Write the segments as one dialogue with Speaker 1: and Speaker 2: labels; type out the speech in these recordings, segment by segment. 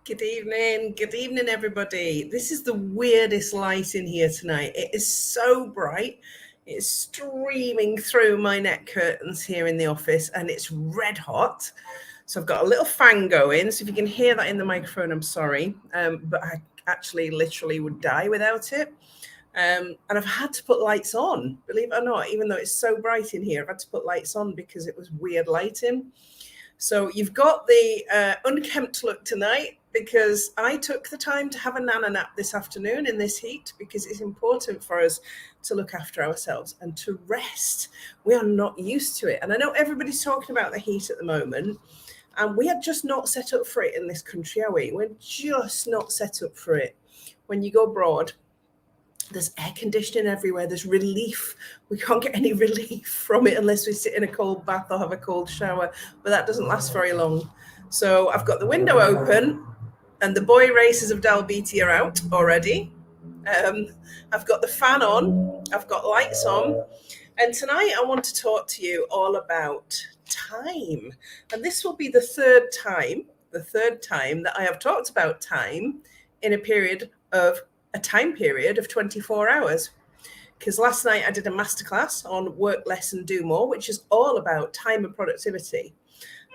Speaker 1: Good evening, everybody. This is the weirdest light in here tonight. It is so bright. It's streaming through my net curtains here in the office, and it's red hot. So I've got a little fan going. So if you can hear that in the microphone, I'm sorry. But I actually literally would die without it. And I've had to put lights on, believe it or not, even though it's so bright in here, I've had to put lights on because it was weird lighting. So you've got the unkempt look tonight because I took the time to have a nana nap this afternoon in this heat because it's important for us to look after ourselves and to rest. We are not used to it. And I know everybody's talking about the heat at the moment, and we are just not set up for it in this country, are we? We're just not set up for it. When you go abroad, there's air conditioning everywhere. There's relief. We can't get any relief from it unless we sit in a cold bath or have a cold shower, but that doesn't last very long. So I've got the window open and the boy races of Dalbeattie are out already. I've got the fan on. I've got lights on. And tonight I want to talk to you all about time. And this will be the third time that I have talked about time in a time period of 24 hours. Because last night I did a masterclass on Work Less and Do More, which is all about time and productivity.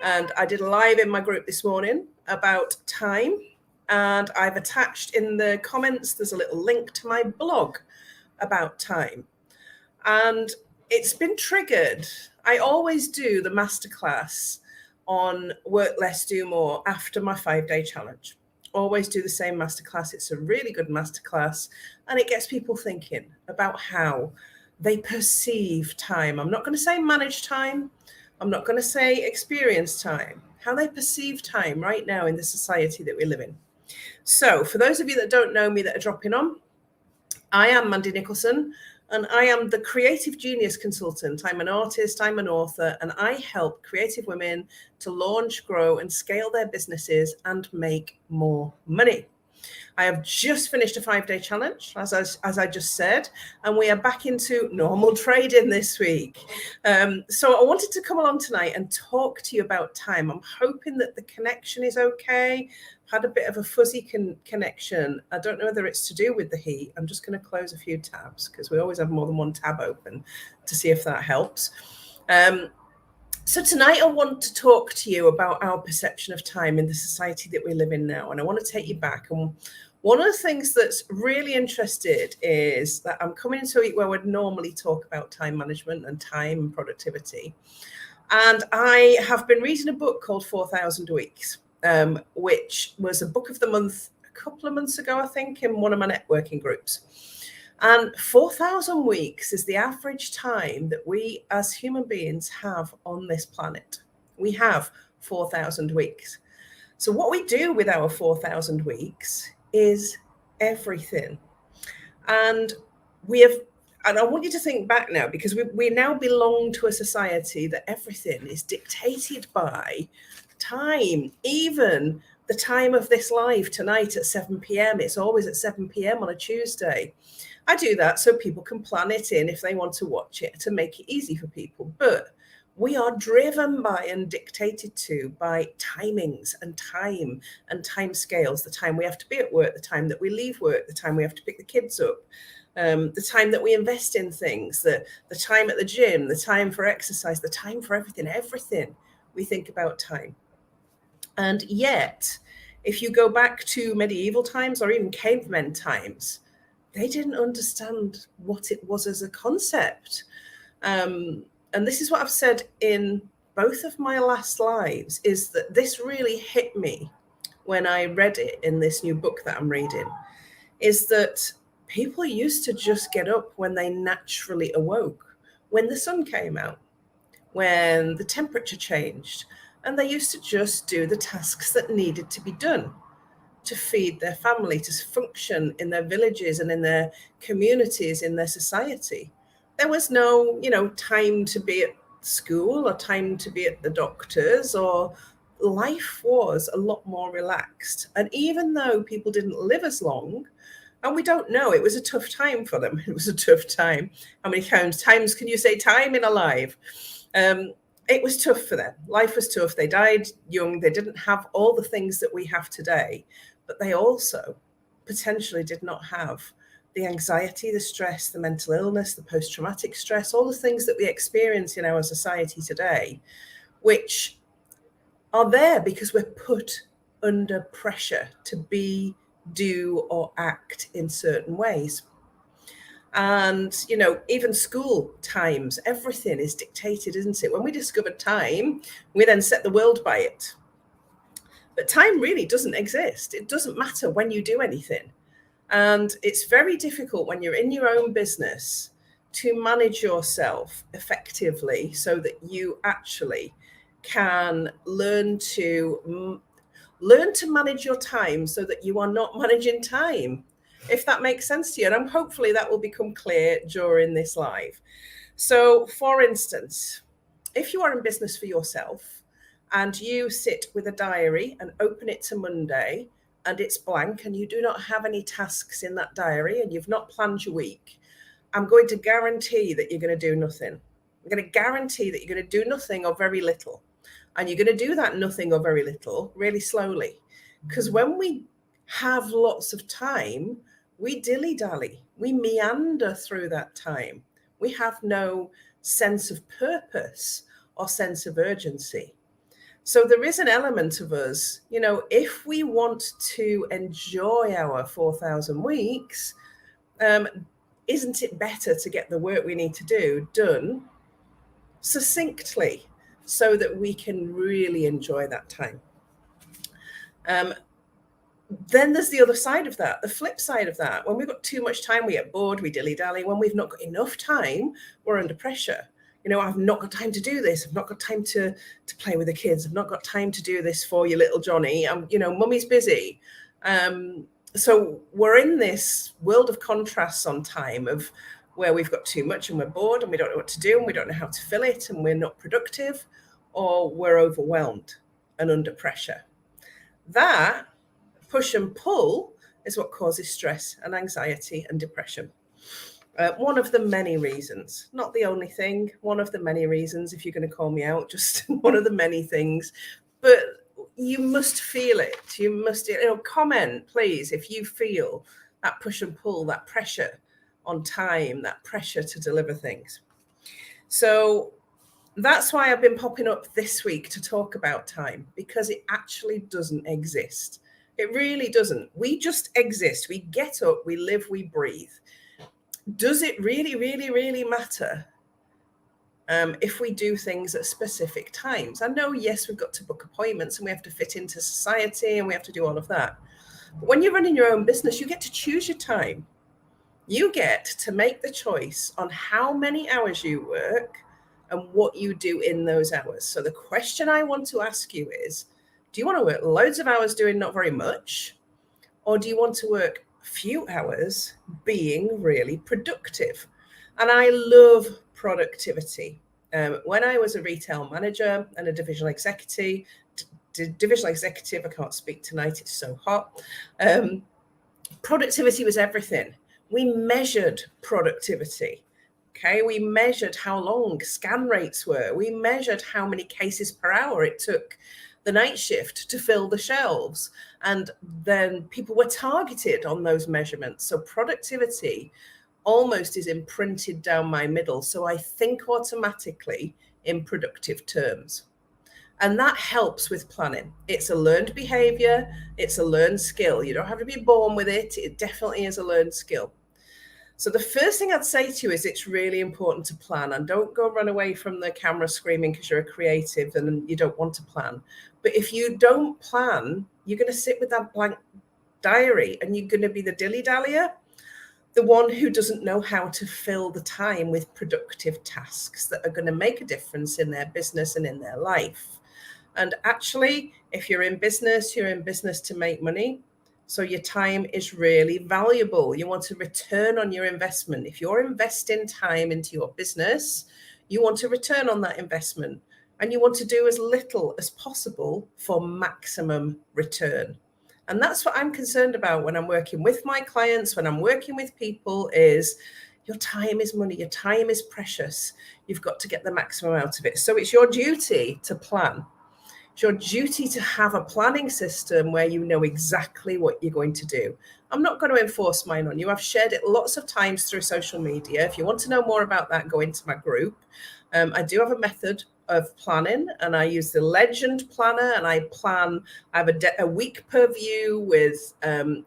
Speaker 1: And I did a live in my group this morning about time. And I've attached in the comments, there's a little link to my blog about time. And it's been triggered. I always do the masterclass on Work Less, Do More after my 5-day challenge. Always do the same masterclass. It's a really good masterclass, and it gets people thinking about how they perceive time. I'm not going to say manage time. I'm not going to say experience time. How they perceive time right now in the society that we live in. So for those of you that don't know me that are dropping on, I am Mandy Nicholson, and I am the Creative Genius Consultant. I'm an artist, I'm an author, and I help creative women to launch, grow, and scale their businesses and make more money. I have just finished a 5-day challenge, as I just said, and we are back into normal trading this week. So I wanted to come along tonight and talk to you about time. I'm hoping that the connection is okay. Had a bit of a fuzzy connection. I don't know whether it's to do with the heat. I'm just going to close a few tabs because we always have more than one tab open to see if that helps. So tonight I want to talk to you about our perception of time in the society that we live in now. And I want to take you back. And one of the things that's really interested is that I'm coming into a week where we'd normally talk about time management and time and productivity. And I have been reading a book called 4,000 Weeks, which was a book of the month a couple of months ago, I think, in one of my networking groups. And 4,000 weeks is the average time that we as human beings have on this planet. We have 4,000 weeks. So what we do with our 4,000 weeks is everything. And I want you to think back now, because we now belong to a society that everything is dictated by time. Even the time of this live tonight at 7 p.m. It's always at 7 p.m. on a Tuesday. I do that so people can plan it in if they want to watch it, to make it easy for people. But we are driven by and dictated to by timings and time scales, the time we have to be at work, the time that we leave work, the time we have to pick the kids up, the time that we invest in things, the time at the gym, the time for exercise, the time for everything. We think about time. And yet, if you go back to medieval times or even cavemen times, they didn't understand what it was as a concept. And this is what I've said in both of my last lives, is that this really hit me when I read it in this new book that I'm reading, is that people used to just get up when they naturally awoke, when the sun came out, when the temperature changed, and they used to just do the tasks that needed to be done to feed their family, to function in their villages and in their communities, in their society. There was no, time to be at school or time to be at the doctor's, or life was a lot more relaxed. And even though people didn't live as long, and we don't know, it was a tough time for them. It was a tough time. How many times can you say time in a life? it was tough for them. Life was tough. They died young. They didn't have all the things that we have today, but they also potentially did not have the anxiety, the stress, the mental illness, the post-traumatic stress, all the things that we experience in our society today, which are there because we're put under pressure to be, do, or act in certain ways. And, even school times, everything is dictated, isn't it? When we discovered time, we then set the world by it. But time really doesn't exist. It doesn't matter when you do anything. And it's very difficult when you're in your own business to manage yourself effectively so that you actually can learn to manage your time so that you are not managing time, if that makes sense to you. And hopefully that will become clear during this live. So, for instance, if you are in business for yourself and you sit with a diary and open it to Monday and it's blank and you do not have any tasks in that diary and you've not planned your week, I'm going to guarantee that you're going to do nothing. I'm going to guarantee that you're going to do nothing or very little. And you're going to do that nothing or very little really slowly. Because when we have lots of time, we dilly-dally, we meander through that time. We have no sense of purpose or sense of urgency. So there is an element of us, if we want to enjoy our 4,000 weeks, isn't it better to get the work we need to do done succinctly so that we can really enjoy that time? Then there's the other side of that, the flip side of that. When we've got too much time, we get bored, we dilly-dally. When we've not got enough time, we're under pressure. I've not got time to do this. I've not got time to play with the kids. I've not got time to do this for you, little Johnny. Mummy's busy. So we're in this world of contrasts on time of where we've got too much and we're bored and we don't know what to do and we don't know how to fill it and we're not productive, or we're overwhelmed and under pressure. That push and pull is what causes stress and anxiety and depression. One of the many reasons, not the only thing, one of the many reasons, if you're going to call me out, just one of the many things, but you must feel it. You must, comment, please, if you feel that push and pull, that pressure on time, that pressure to deliver things. So that's why I've been popping up this week to talk about time, because it actually doesn't exist. It really doesn't. We just exist. We get up, we live, we breathe. Does it really, really, really matter if we do things at specific times? I know, yes, we've got to book appointments and we have to fit into society and we have to do all of that. But when you're running your own business, you get to choose your time. You get to make the choice on how many hours you work and what you do in those hours. So the question I want to ask you is, do you want to work loads of hours doing not very much? Or do you want to work few hours being really productive? And I love productivity. When I was a retail manager and a divisional executive, I can't speak tonight, it's so hot. Productivity was everything. We measured productivity. Okay, we measured how long scan rates were. We measured how many cases per hour it took the night shift to fill the shelves. And then people were targeted on those measurements. So productivity almost is imprinted down my middle. So I think automatically in productive terms. And that helps with planning. It's a learned behavior. It's a learned skill. You don't have to be born with it. It definitely is a learned skill. So the first thing I'd say to you is it's really important to plan, and don't go run away from the camera screaming because you're a creative and you don't want to plan. But if you don't plan, you're going to sit with that blank diary and you're going to be the dilly-dallyer, the one who doesn't know how to fill the time with productive tasks that are going to make a difference in their business and in their life. And actually, if you're in business to make money. So your time is really valuable. You want a return on your investment. If you're investing time into your business, you want a return on that investment, and you want to do as little as possible for maximum return. And that's what I'm concerned about when I'm working with my clients, when I'm working with people, is, Your time is money. Your time is precious. You've got to get the maximum out of it. So it's your duty to plan. It's your duty to have a planning system where you know exactly what you're going to do. I'm not going to enforce mine on you. I've shared it lots of times through social media. If you want to know more about that, go into my group. I do have a method of planning, and I use the Legend Planner, and I have a week per view with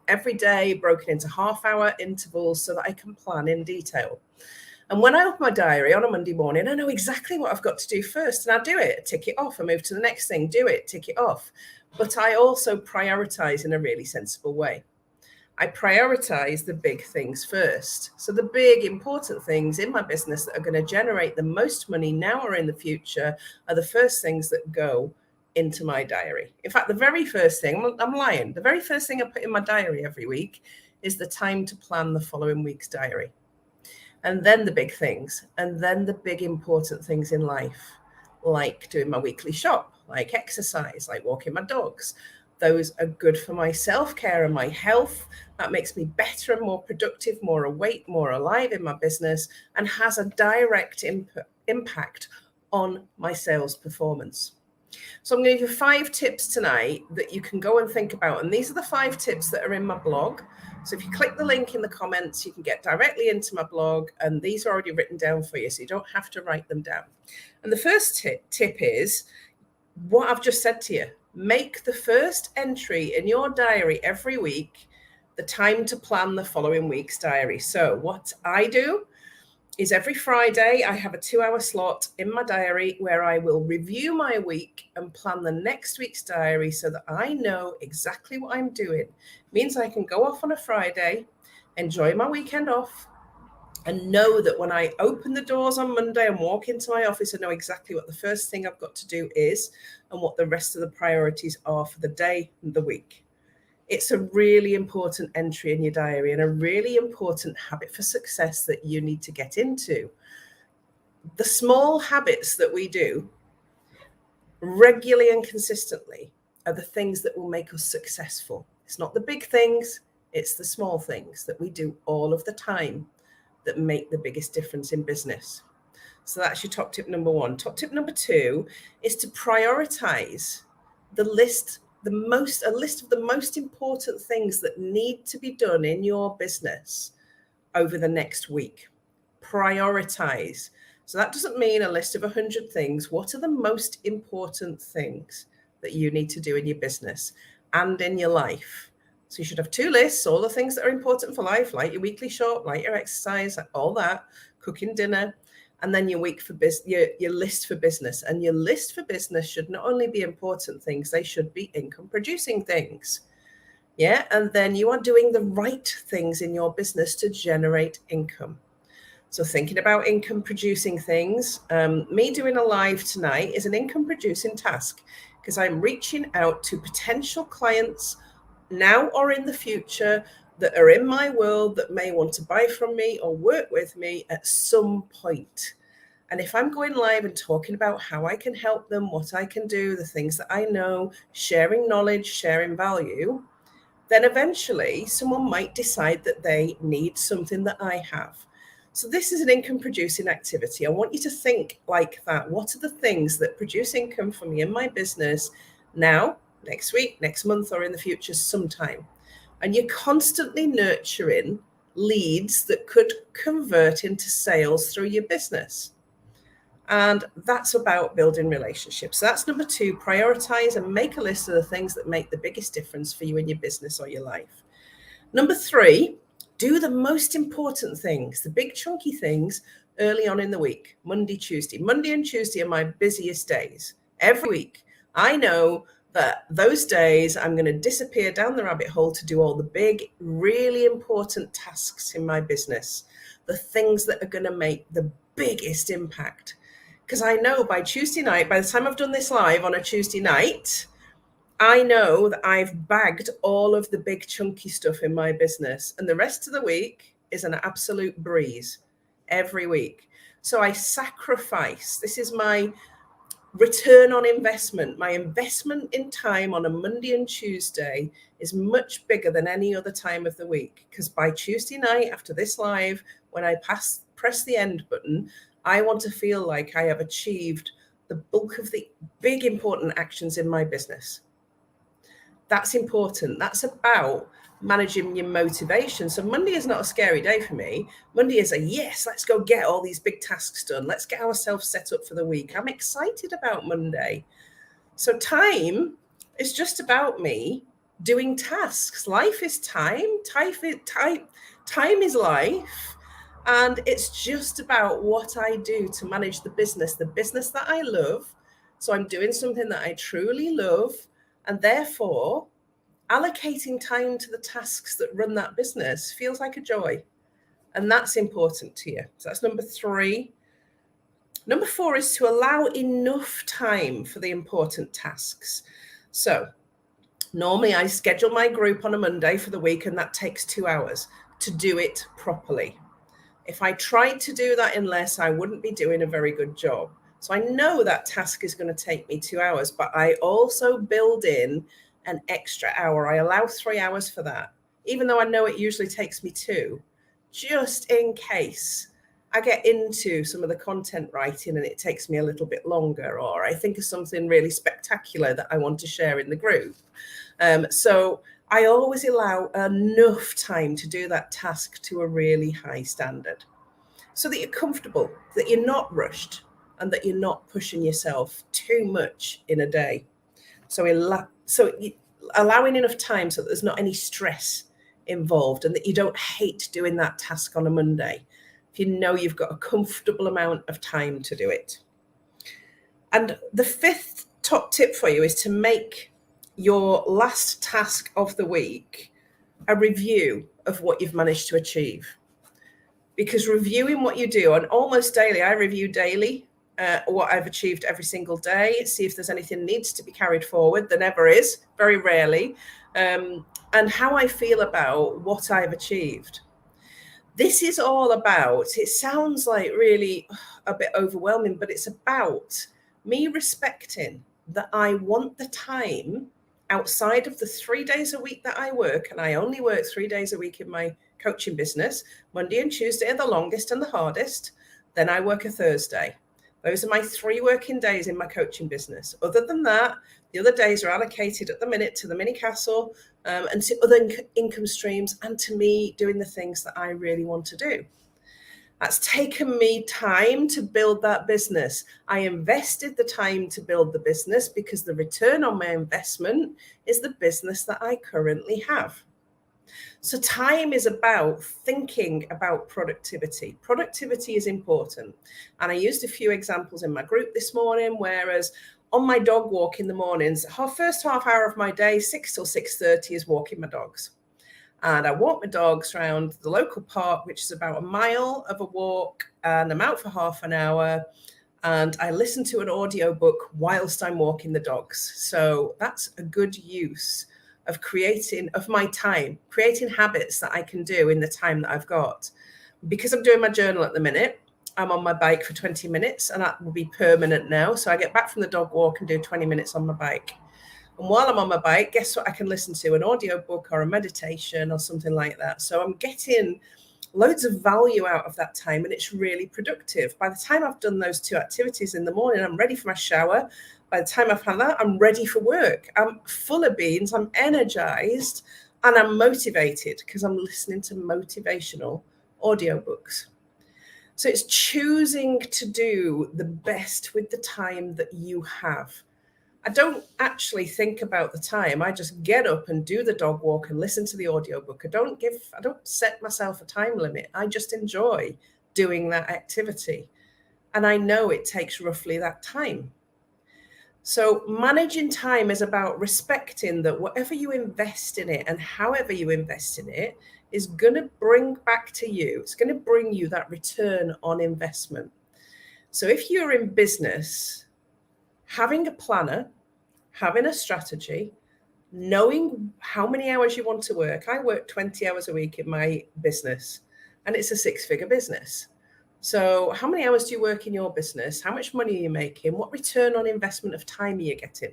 Speaker 1: every day broken into half-hour intervals so that I can plan in detail. And when I open my diary on a Monday morning, I know exactly what I've got to do first, and I do it, tick it off, I move to the next thing, do it, tick it off. But I also prioritize in a really sensible way. I prioritize the big things first. So the big important things in my business that are going to generate the most money now or in the future are the first things that go into my diary. In fact, the very first thing, I'm lying, the very first thing I put in my diary every week is the time to plan the following week's diary. And then the big things, and then the big important things in life, like doing my weekly shop, like exercise, like walking my dogs. Those are good for my self-care and my health. That makes me better and more productive, more awake, more alive in my business, and has a direct impact on my sales performance. So I'm going to give you 5 tips tonight that you can go and think about. And these are the 5 tips that are in my blog. So if you click the link in the comments, you can get directly into my blog. And these are already written down for you, so you don't have to write them down. And the first tip is what I've just said to you. Make the first entry in your diary every week the time to plan the following week's diary. So what I do is every Friday, I have a 2-hour slot in my diary where I will review my week and plan the next week's diary so that I know exactly what I'm doing. It means I can go off on a Friday, enjoy my weekend off, and know that when I open the doors on Monday and walk into my office, I know exactly what the first thing I've got to do is and what the rest of the priorities are for the day and the week. It's a really important entry in your diary and a really important habit for success that you need to get into. The small habits that we do regularly and consistently are the things that will make us successful. It's not the big things, it's the small things that we do all of the time that make the biggest difference in business. So that's your top tip number 1. Top tip number 2 is to prioritize a list of the most important things that need to be done in your business over the next week. Prioritize. So that doesn't mean a list of 100 things. What are the most important things that you need to do in your business and in your life? So you should have 2 lists, all the things that are important for life, like your weekly shop, like your exercise, all that, cooking dinner. And then your list for business. And your list for business should not only be important things, they should be income producing things. Yeah. And then you are doing the right things in your business to generate income. So thinking about income producing things, me doing a live tonight is an income producing task because I'm reaching out to potential clients now or in the future that are in my world that may want to buy from me or work with me at some point. And if I'm going live and talking about how I can help them, what I can do, the things that I know, sharing knowledge, sharing value, then eventually someone might decide that they need something that I have. So this is an income producing activity. I want you to think like that. What are the things that produce income for me in my business now, next week, next month, or in the future sometime? And you're constantly nurturing leads that could convert into sales through your business. And that's about building relationships. So that's number 2, prioritize and make a list of the things that make the biggest difference for you in your business or your life. Number 3, do the most important things, the big chunky things early on in the week, Monday, Tuesday. Monday and Tuesday are my busiest days. Every week, I know that those days I'm going to disappear down the rabbit hole to do all the big, really important tasks in my business, the things that are going to make the biggest impact. Because I know by Tuesday night, by the time I've done this live on a Tuesday night, I know that I've bagged all of the big chunky stuff in my business, and the rest of the week is an absolute breeze every week. So I sacrifice. This is my return on investment. My investment in time on a Monday and Tuesday is much bigger than any other time of the week, because by Tuesday night after this live, when I press the end button, I want to feel like I have achieved the bulk of the big important actions in my business. That's important. That's about managing your motivation. So Monday is not a scary day for me. Monday is a yes, let's go get all these big tasks done. Let's get ourselves set up for the week. I'm excited about Monday. So time is just about me doing tasks. Life is time. Time is life. And it's just about what I do to manage the business that I love. So I'm doing something that I truly love, and therefore allocating time to the tasks that run that business feels like a joy. And that's important to you. So that's number 3. Number 4 is to allow enough time for the important tasks. So normally I schedule my group on a Monday for the week, and that takes 2 hours to do it properly. If I tried to do that in less, I wouldn't be doing a very good job. So I know that task is going to take me 2 hours, but I also build in an extra hour. I allow 3 hours for that, even though I know it usually takes me 2, just in case I get into some of the content writing and it takes me a little bit longer, or I think of something really spectacular that I want to share in the group. So I always allow enough time to do that task to a really high standard, so that you're comfortable, that you're not rushed, and that you're not pushing yourself too much in a day. So allowing enough time so that there's not any stress involved, and that you don't hate doing that task on a Monday if you know you've got a comfortable amount of time to do it. And the 5th top tip for you is to make your last task of the week a review of what you've managed to achieve. Because reviewing what you do, and almost daily, I review daily what I've achieved every single day, see if there's anything needs to be carried forward. There never is, very rarely, and how I feel about what I've achieved. This is all about, it sounds like really a bit overwhelming, but it's about me respecting that I want the time outside of the 3 days a week that I work, and I only work 3 days a week in my coaching business. Monday and Tuesday are the longest and the hardest. Then I work a Thursday. Those are my 3 working days in my coaching business. Other than that, the other days are allocated at the minute to the mini castle and to other income streams, and to me doing the things that I really want to do. That's taken me time to build that business. I invested the time to build the business because the return on my investment is the business that I currently have. So time is about thinking about productivity. Productivity is important. And I used a few examples in my group this morning, whereas on my dog walk in the mornings, first half hour of my day, 6 till 6:30, is walking my dogs. And I walk my dogs around the local park, which is about a mile of a walk, and I'm out for half an hour. And I listen to an audiobook whilst I'm walking the dogs. So that's a good use of my time, creating habits that I can do in the time that I've got. Because I'm doing my journal at the minute, I'm on my bike for 20 minutes, and that will be permanent now. So I get back from the dog walk and do 20 minutes on my bike. And while I'm on my bike, guess what I can listen to? An audiobook or a meditation or something like that. So I'm getting loads of value out of that time, and it's really productive. By the time I've done those 2 activities in the morning, I'm ready for my shower. By the time I've had that, I'm ready for work. I'm full of beans, I'm energized, and I'm motivated because I'm listening to motivational audiobooks. So it's choosing to do the best with the time that you have. I don't actually think about the time. I just get up and do the dog walk and listen to the audiobook. I don't set myself a time limit. I just enjoy doing that activity. And I know it takes roughly that time. So managing time is about respecting that whatever you invest in it and however you invest in it is going to bring back to you. It's going to bring you that return on investment. So if you're in business, having a planner, having a strategy, knowing how many hours you want to work. I work 20 hours a week in my business, and it's a 6-figure business. So how many hours do you work in your business? How much money are you making? What return on investment of time are you getting?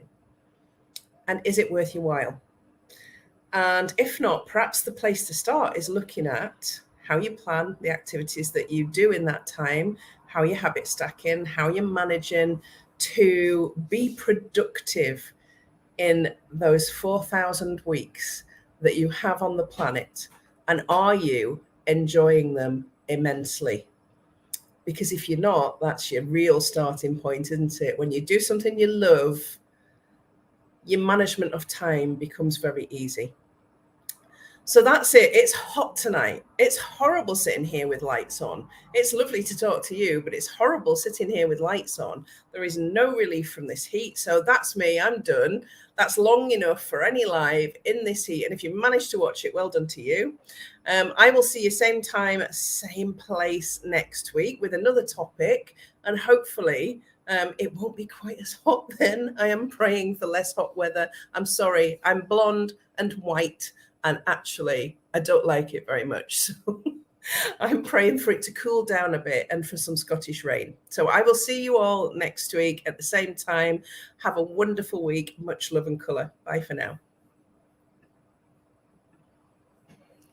Speaker 1: And is it worth your while? And if not, perhaps the place to start is looking at how you plan the activities that you do in that time, how you're habit stacking, how you're managing to be productive in those 4,000 weeks that you have on the planet. And are you enjoying them immensely? Because if you're not, that's your real starting point, isn't it? When you do something you love, your management of time becomes very easy. So that's it. It's hot tonight. It's horrible sitting here with lights on. It's lovely to talk to you, but it's horrible sitting here with lights on. There is no relief from this heat. So that's me. I'm done. That's long enough for any live in this heat. And if you managed to watch it, well done to you. I will see you same time, same place next week with another topic. And hopefully it won't be quite as hot then. I am praying for less hot weather. I'm sorry. I'm blonde and white. And actually, I don't like it very much. So I'm praying for it to cool down a bit and for some Scottish rain. So I will see you all next week at the same time. Have a wonderful week. Much love and colour. Bye for now.